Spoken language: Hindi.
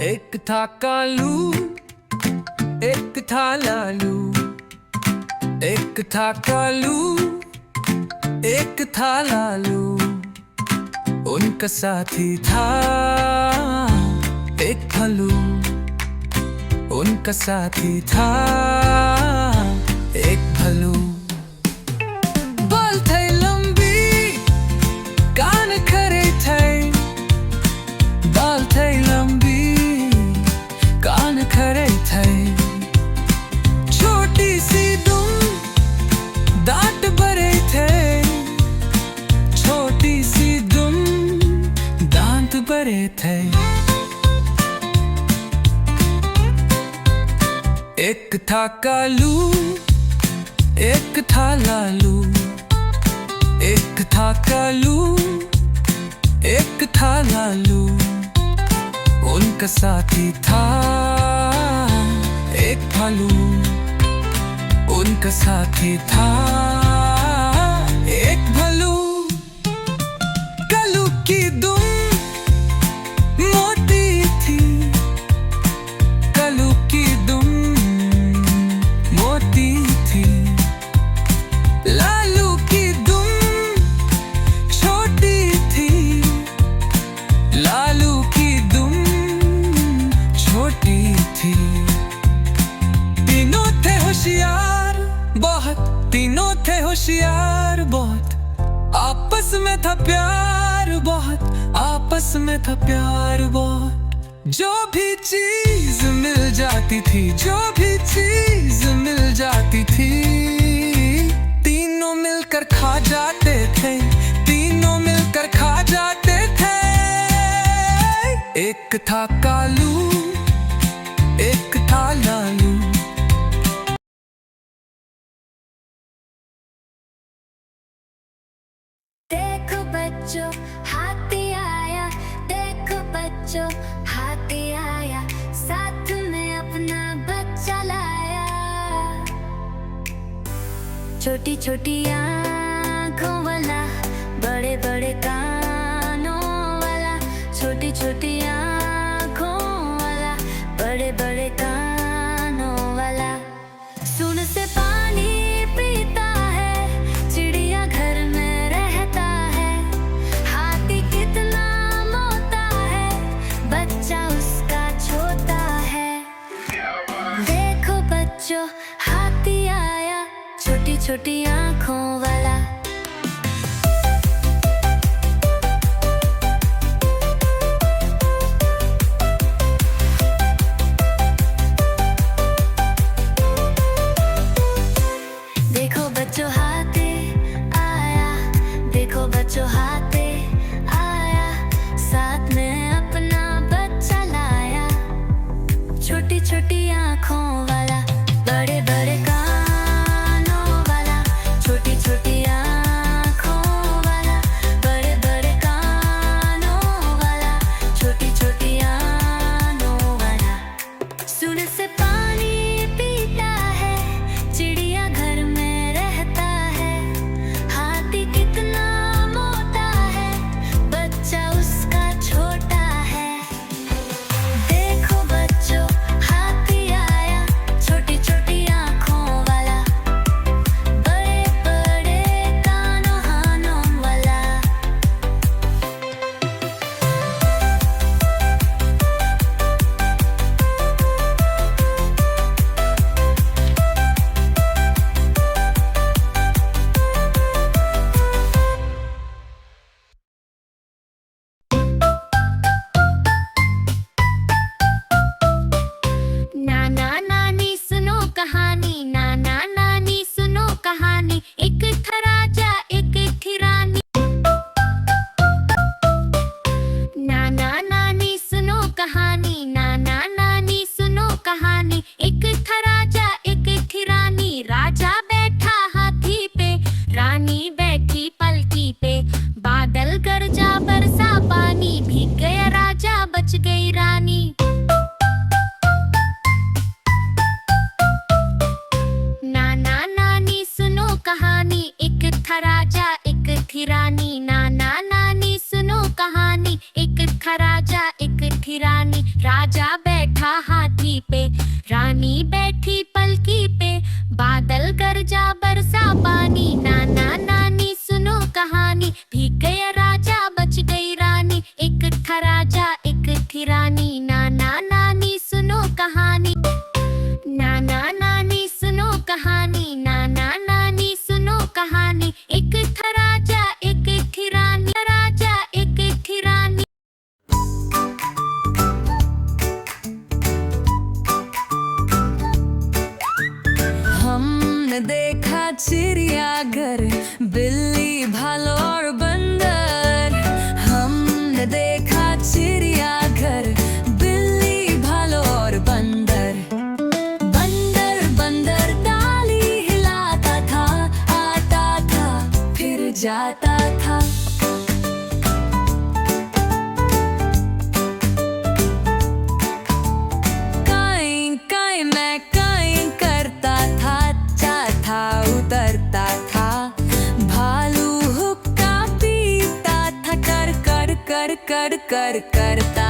एक था कालू, एक था लालू। एक था कालू, एक था लालू। उनका साथी था एक भलू। उनका साथी था एक भलू। बाल थे लंबी, कान खरे थे। बाल थे लंबी, कान खरे थे। छोटी सी दुम, दांत भरे थे। छोटी सी दुम, दांत भरे थे। एक था कालू, एक था लालू। एक था कालू, एक था लालू। उनका साथी था एक भालू। उनका साथी था एक भालू। कालू की दुम मोटी थी। कालू की दुम मोटी थी। लालू की दुम छोटी थी। लालू की दुम छोटी थी। तीनों थे होशियार बहुत, तीनों थे होशियार बहुत। आपस में था प्यार बहुत, आपस में था प्यार बहुत। जो भी चीज मिल जाती थी, जो भी चीज मिल जाती थी, तीनों मिलकर खा जाते थे। तीनों मिलकर खा जाते थे। एक था कालू, एक था लालू। देखो बच्चों, हाथी आया। देखो बच्चों, हाथी आया। साथ में अपना बच्चा लाया। छोटी छोटी आँखों वाला, बड़े बड़े कानों वाला। छोटी छोटी आँखों वाला, बड़े बड़े कानों वाला। सुन से पानी पीता है, चिड़िया घर में रहता है। हाथी कितना मोटा है, बच्चा उसका छोटा है। देखो बच्चों, हाथी आया। छोटी छोटी आँखों वाला। देखो बच्चों, हाथी आया। देखो बच्चों, हाथी आया। साथ में अपना बच्चा लाया। छोटी छोटी आँखों वाला, बड़े बड़े कानों वाला। छोटी छोटी थी रानी, राजा बैठा हाथी पे, रानी बैठी पलकी पे, बादल गरजा बरसा पानी, नाना नानी सुनो कहानी, भीग गया राजा बच गई रानी, एक था राजा एक थी रानी, नाना नानी सुनो कहानी, नाना नानी सुनो कहानी, नाना नानी सुनो कहानी, एक था राजा एक थी रानी, राजा एक थी रानी। हमने देखा चिड़ियाघर, बिल्ली भालू और बंदर। हमने देखा चिड़ियाघर, बिल्ली भालू और बंदर। बंदर बंदर डाली हिलाता था, आता था फिर जाता था। काई काई मैं काई करता था, था उतरता था। भालू हुक्का पीता था, कर कर कर कर कर करता